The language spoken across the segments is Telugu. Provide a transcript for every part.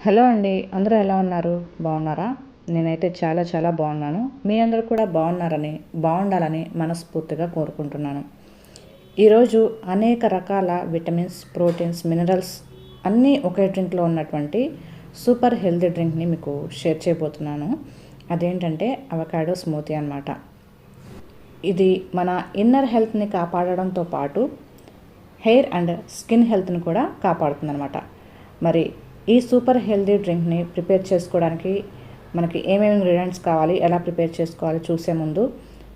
హలో అండి, అందరూ ఎలా ఉన్నారు? బాగున్నారా? నేనైతే చాలా చాలా బాగున్నాను. మీ అందరూ కూడా బాగుండాలని మనస్ఫూర్తిగా కోరుకుంటున్నాను. ఈరోజు అనేక రకాల విటమిన్స్, ప్రోటీన్స్, మినరల్స్ అన్నీ ఒకే డ్రింక్లో ఉన్నటువంటి సూపర్ హెల్తీ డ్రింక్ని మీకు షేర్ చేయబోతున్నాను. అదేంటంటే అవకాడో స్మూతీ అన్నమాట. ఇది మన ఇన్నర్ హెల్త్ని కాపాడడంతో పాటు హెయిర్ అండ్ స్కిన్ హెల్త్ని కూడా కాపాడుతుందన్నమాట. మరి ఈ సూపర్ హెల్తీ డ్రింక్ని ప్రిపేర్ చేసుకోవడానికి మనకి ఏమేమి ఇంగ్రీడియంట్స్ కావాలి, ఎలా ప్రిపేర్ చేసుకోవాలి చూసే ముందు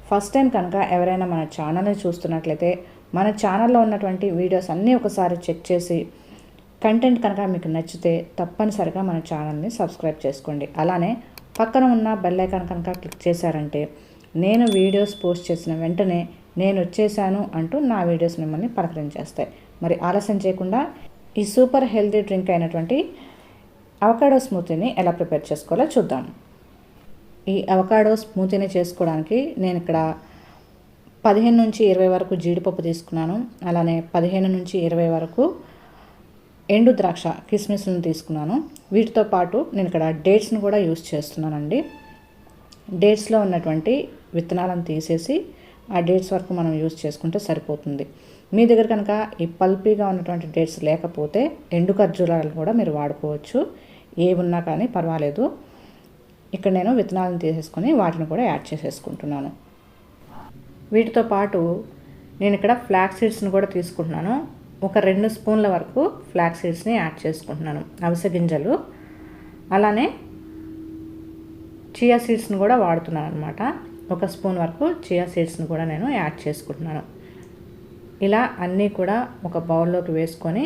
ఫస్ట్ టైం కనుక ఎవరైనా మన ఛానల్ని చూస్తున్నట్లయితే మన ఛానల్లో ఉన్నటువంటి వీడియోస్ అన్నీ ఒకసారి చెక్ చేసి కంటెంట్ కనుక మీకు నచ్చితే తప్పనిసరిగా మన ఛానల్ని సబ్స్క్రైబ్ చేసుకోండి. అలానే పక్కన ఉన్న బెల్ ఐకాన్ కనుక క్లిక్ చేశారంటే నేను వీడియోస్ పోస్ట్ చేసిన వెంటనే నేను వచ్చేసాను అంటూ నా వీడియోస్ మిమ్మల్ని పలకరించేస్తాయి. మరి ఆలస్యం చేయకుండా ఈ సూపర్ హెల్తీ డ్రింక్ అయినటువంటి అవకాడో స్మూతీని ఎలా ప్రిపేర్ చేసుకోవాలో చూద్దాం. ఈ అవకాడో స్మూతీని చేసుకోవడానికి నేను ఇక్కడ 15 నుంచి 20 వరకు జీడిపప్పు తీసుకున్నాను. అలానే 15 నుంచి 20 వరకు ఎండు ద్రాక్ష కిస్మిస్లను తీసుకున్నాను. వీటితో పాటు నేను ఇక్కడ డేట్స్ని కూడా యూస్ చేస్తున్నానండి. డేట్స్లో ఉన్నటువంటి విత్తనాలను తీసేసి ఆ డేట్స్ వరకు మనం యూస్ చేసుకుంటే సరిపోతుంది. మీ దగ్గర కనుక ఈ పల్పీగా ఉన్నటువంటి డేట్స్ లేకపోతే ఎండు ఖర్జూరాలు కూడా మీరు వాడుకోవచ్చు. ఏ ఉన్నా కానీ పర్వాలేదు. ఇక్కడ నేను విత్తనాలను తీసేసుకొని వాటిని కూడా యాడ్ చేసేసుకుంటున్నాను. వీటితో పాటు నేను ఇక్కడ ఫ్లాక్స్ సీడ్స్ని కూడా తీసుకుంటున్నాను. ఒక 2 స్పూన్ల వరకు ఫ్లాక్స్ సీడ్స్ని యాడ్ చేసుకుంటున్నాను. అవిసె గింజలు. అలానే చియా సీడ్స్ని కూడా వాడుతున్నాను అనమాట. 1 స్పూన్ వరకు చియా సీడ్స్ని కూడా నేను యాడ్ చేసుకుంటున్నాను. ఇలా అన్నీ కూడా ఒక బౌల్లోకి వేసుకొని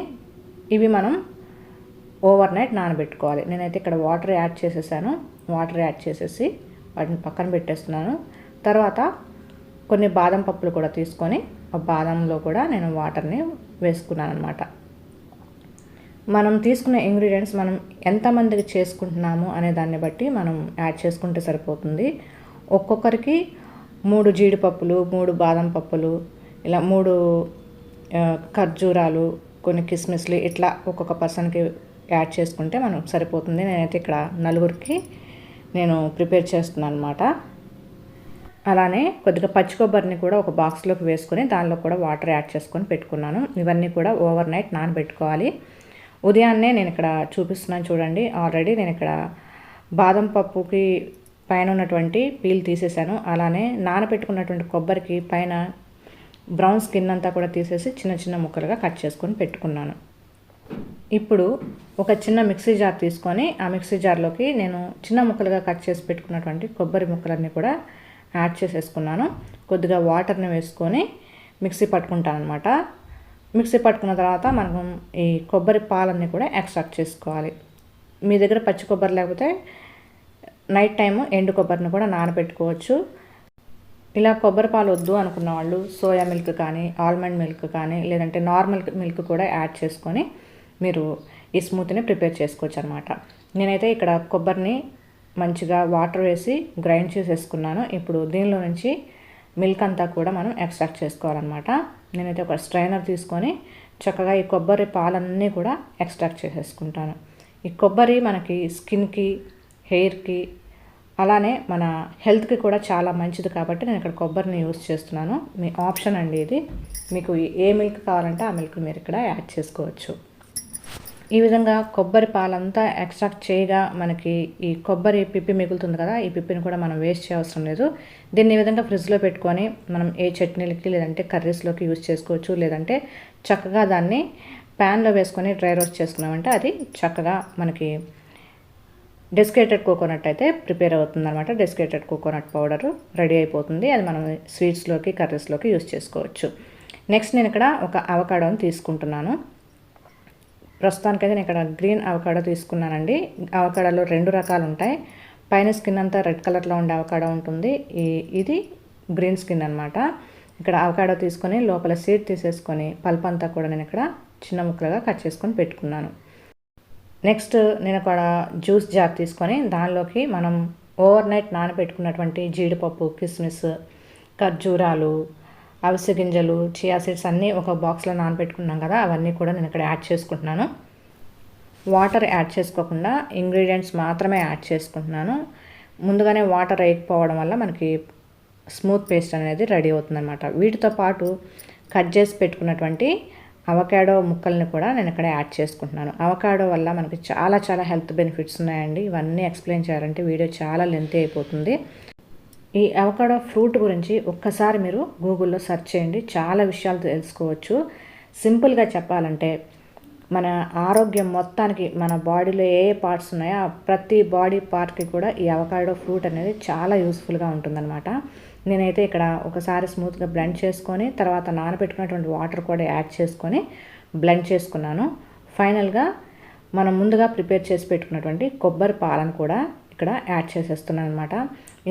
ఇవి మనం ఓవర్ నైట్ నానబెట్టుకోవాలి. నేనైతే ఇక్కడ వాటర్ యాడ్ చేసేసాను. వాటర్ యాడ్ చేసేసి వాటిని పక్కన పెట్టేస్తున్నాను. తర్వాత కొన్ని బాదం పప్పులు కూడా తీసుకొని ఆ బాదంలో కూడా నేను వాటర్ని వేసుకున్నాను అనమాట. మనం తీసుకునే ఇంగ్రీడియంట్స్ మనం ఎంతమందికి చేసుకుంటున్నాము అనే దాన్ని బట్టి మనం యాడ్ చేసుకుంటే సరిపోతుంది. ఒక్కొక్కరికి 3 జీడిపప్పులు, 3 బాదం పప్పులు, ఇలా 3 ఖర్జూరాలు, కొన్ని కిస్మిస్లు ఇట్లా ఒక్కొక్క పర్సన్కి యాడ్ చేసుకుంటే మనం సరిపోతుంది. నేనైతే ఇక్కడ 4కి నేను ప్రిపేర్ చేస్తున్నాను అనమాట. అలానే కొద్దిగా పచ్చి కొబ్బరిని కూడా ఒక బాక్స్లోకి వేసుకొని దానిలో కూడా వాటర్ యాడ్ చేసుకొని పెట్టుకున్నాను. ఇవన్నీ కూడా ఓవర్ నైట్ నానబెట్టుకోవాలి. ఉదయాన్నే నేను ఇక్కడ చూపిస్తున్నాను చూడండి. ఆల్రెడీ నేను ఇక్కడ బాదం పప్పుకి పైన ఉన్నటువంటి పీల్ తీసేసాను. అలానే నానబెట్టుకున్నటువంటి కొబ్బరికి పైన బ్రౌన్ స్కిన్ అంతా కూడా తీసేసి చిన్న చిన్న ముక్కలుగా కట్ చేసుకొని పెట్టుకున్నాను. ఇప్పుడు ఒక చిన్న మిక్సీ జార్ తీసుకొని ఆ మిక్సీ జార్లోకి నేను చిన్న ముక్కలుగా కట్ చేసి పెట్టుకున్నటువంటి కొబ్బరి ముక్కలన్నీ కూడా యాడ్ చేసేసుకున్నాను. కొద్దిగా వాటర్ని వేసుకొని మిక్సీ పట్టుకుంటాను అనమాట. మిక్సీ పట్టుకున్న తర్వాత మనం ఈ కొబ్బరి పాలన్నీ కూడా ఎక్స్ట్రాక్ట్ చేసుకోవాలి. మీ దగ్గర పచ్చి కొబ్బరి లేకపోతే నైట్ టైము ఎండు కొబ్బరిని కూడా నానబెట్టుకోవచ్చు. ఇలా కొబ్బరి పాలు వద్దు అనుకున్న వాళ్ళు సోయా మిల్క్ కానీ, ఆల్మండ్ మిల్క్ కానీ, లేదంటే నార్మల్ మిల్క్ కూడా యాడ్ చేసుకొని మీరు ఈ స్మూతీని ప్రిపేర్ చేసుకోవచ్చు అనమాట. నేనైతే ఇక్కడ కొబ్బరిని మంచిగా వాటర్ వేసి గ్రైండ్ చేసేసుకున్నాను. ఇప్పుడు దీనిలో నుంచి మిల్క్ అంతా కూడా మనం ఎక్స్ట్రాక్ట్ చేసుకోవాలన్నమాట. నేనైతే ఒక స్ట్రైనర్ తీసుకొని చక్కగా ఈ కొబ్బరి పాలన్నీ కూడా ఎక్స్ట్రాక్ట్ చేసేసుకుంటాను. ఈ కొబ్బరి మనకి స్కిన్కి, హెయిర్కి, అలానే మన హెల్త్కి కూడా చాలా మంచిది కాబట్టి నేను ఇక్కడ కొబ్బరిని యూస్ చేస్తున్నాను. మీ ఆప్షన్ అండి ఇది. మీకు ఏ మిల్క్ కావాలంటే ఆ మిల్క్ మీరు ఇక్కడ యాడ్ చేసుకోవచ్చు. ఈ విధంగా కొబ్బరి పాలంతా ఎక్స్ట్రాక్ట్ చేయగా మనకి ఈ కొబ్బరి పిప్పి మిగులుతుంది కదా, ఈ పిప్పిని కూడా మనం వేస్ట్ చేయవసరం లేదు. దీన్ని ఈ విధంగా ఫ్రిడ్జ్లో పెట్టుకొని మనం ఏ చట్నీలకి లేదంటే కర్రీస్లోకి యూస్ చేసుకోవచ్చు. లేదంటే చక్కగా దాన్ని ప్యాన్లో వేసుకొని డ్రై రోస్ట్ చేసుకున్నామంటే అది చక్కగా మనకి డెసికేటెడ్ కోకోనట్ అయితే ప్రిపేర్ అవుతుంది అనమాట. డెసికేటెడ్ కోకోనట్ పౌడర్ రెడీ అయిపోతుంది. అది మనం స్వీట్స్లోకి, కర్రీస్లోకి యూస్ చేసుకోవచ్చు. నెక్స్ట్ నేను ఇక్కడ ఒక అవకాడోని తీసుకుంటున్నాను. ప్రస్తుతానికైతే నేను ఇక్కడ గ్రీన్ అవకాడో తీసుకున్నానండి. అవకాడోలో 2 రకాలు ఉంటాయి. పైన స్కిన్ అంతా రెడ్ కలర్లో ఉండే అవకాడో ఉంటుంది. ఇది గ్రీన్ స్కిన్ అనమాట. ఇక్కడ అవకాడో తీసుకొని లోపల సీడ్ తీసేసుకొని పల్ప్ అంతా కూడా నేను ఇక్కడ చిన్న ముక్కలుగా కట్ చేసుకొని పెట్టుకున్నాను. నెక్స్ట్ నేను అక్కడ జ్యూస్ జార్ తీసుకొని దానిలోకి మనం ఓవర్ నైట్ నానబెట్టుకున్నటువంటి జీడిపప్పు, కిస్మిస్, ఖర్జూరాలు, అవిసె గింజలు, చియా సీడ్స్ అన్నీ ఒక బాక్స్లో నానబెట్టుకున్నాం కదా, అవన్నీ కూడా నేను ఇక్కడ యాడ్ చేసుకుంటున్నాను. వాటర్ యాడ్ చేసుకోకుండా ఇంగ్రీడియంట్స్ మాత్రమే యాడ్ చేసుకుంటున్నాను. ముందుగానే వాటర్ వేయకపోవడం వల్ల మనకి స్మూత్ పేస్ట్ అనేది రెడీ అవుతుందన్నమాట. వీటితో పాటు కట్ చేసి పెట్టుకున్నటువంటి అవకాడో ముక్కల్ని కూడా నేను ఇక్కడ యాడ్ చేసుకుంటున్నాను. అవకాడో వల్ల మనకి చాలా చాలా హెల్త్ బెనిఫిట్స్ ఉన్నాయండి. ఇవన్నీ ఎక్స్ప్లెయిన్ చేయాలంటే వీడియో చాలా లెంతీ అయిపోతుంది. ఈ అవకాడో ఫ్రూట్ గురించి ఒక్కసారి మీరు గూగుల్లో సెర్చ్ చేయండి, చాలా విషయాలు తెలుసుకోవచ్చు. సింపుల్గా చెప్పాలంటే మన ఆరోగ్యం మొత్తానికి మన బాడీలో ఏ పార్ట్స్ ఉన్నాయో ప్రతి బాడీ పార్ట్కి కూడా ఈ అవకాడో ఫ్రూట్ అనేది చాలా యూస్ఫుల్గా ఉంటుందన్నమాట. నేనైతే ఇక్కడ ఒకసారి స్మూత్గా బ్లెండ్ చేసుకొని తర్వాత నానబెట్టుకున్నటువంటి వాటర్ కూడా యాడ్ చేసుకొని బ్లెండ్ చేసుకున్నాను. ఫైనల్గా మనం ముందుగా ప్రిపేర్ చేసి పెట్టుకున్నటువంటి కొబ్బరి పాలను కూడా ఇక్కడ యాడ్ చేసేస్తున్నాను అనమాట.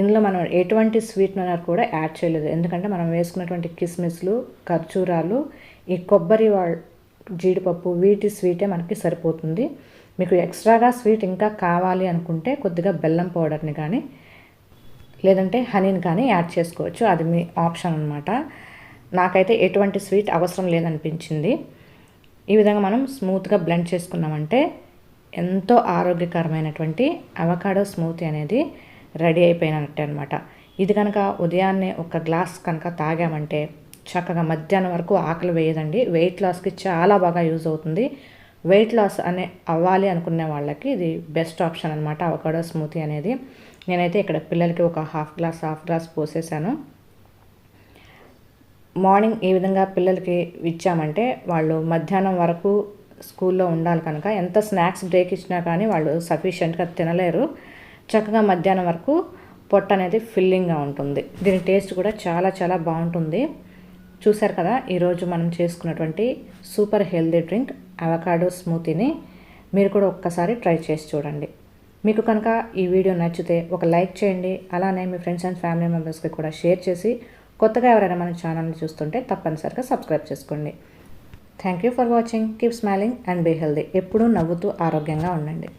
ఇందులో మనం ఎటువంటి స్వీట్నర్ కూడా యాడ్ చేయలేదు, ఎందుకంటే మనం వేసుకున్నటువంటి కిస్మిస్లు, ఖర్జూరాలు, ఈ కొబ్బరి జీడిపప్పు వీటి స్వీటే మనకి సరిపోతుంది. మీకు ఎక్స్ట్రాగా స్వీట్ ఇంకా కావాలి అనుకుంటే కొద్దిగా బెల్లం పౌడర్ని కానీ లేదంటే హనీని కానీ యాడ్ చేసుకోవచ్చు, అది మీ ఆప్షన్ అనమాట. నాకైతే ఎటువంటి స్వీట్ అవసరం లేదనిపించింది. ఈ విధంగా మనం స్మూత్గా బ్లెండ్ చేసుకున్నామంటే ఎంతో ఆరోగ్యకరమైనటువంటి అవకాడో స్మూతీ అనేది రెడీ అయిపోయినట్టే అనమాట. ఇది కనుక ఉదయాన్నే ఒక గ్లాస్ కనుక తాగామంటే చక్కగా మధ్యాహ్నం వరకు ఆకలి వేయదండి. వెయిట్ లాస్కి చాలా బాగా యూజ్ అవుతుంది. వెయిట్ లాస్ అవ్వాలి అనుకునే వాళ్ళకి ఇది బెస్ట్ ఆప్షన్ అనమాట అవకాడో స్మూతీ అనేది. నేనైతే ఇక్కడ పిల్లలకి ఒక హాఫ్ గ్లాస్ పోసేసాను. మార్నింగ్ ఈ విధంగా పిల్లలకి ఇచ్చామంటే వాళ్ళు మధ్యాహ్నం వరకు స్కూల్లో ఉండాలి కనుక ఎంత స్నాక్స్ బ్రేక్ ఇచ్చినా కానీ వాళ్ళు సఫిషియెంట్గా తినలేరు. చక్కగా మధ్యాహ్నం వరకు పొట్ట అనేది ఫిల్లింగ్గా ఉంటుంది. దీని టేస్ట్ కూడా చాలా చాలా బాగుంటుంది. చూసారు కదా, ఈరోజు మనం చేసుకున్నటువంటి సూపర్ హెల్దీ డ్రింక్ అవకాడో స్మూతీని మీరు కూడా ఒక్కసారి ట్రై చేసి చూడండి. మీకు కనుక ఈ వీడియో నచ్చితే ఒక లైక్ చేయండి, అలానే మీ ఫ్రెండ్స్ అండ్ ఫ్యామిలీ మెంబర్స్కి కూడా షేర్ చేసి కొత్తగా ఎవరైనా మన ఛానల్ని చూస్తుంటే తప్పనిసరిగా సబ్స్క్రైబ్ చేసుకోండి. Thank you for watching. Keep smiling and be healthy. ఎప్పుడూ నవ్వుతూ ఆరోగ్యంగా ఉండండి.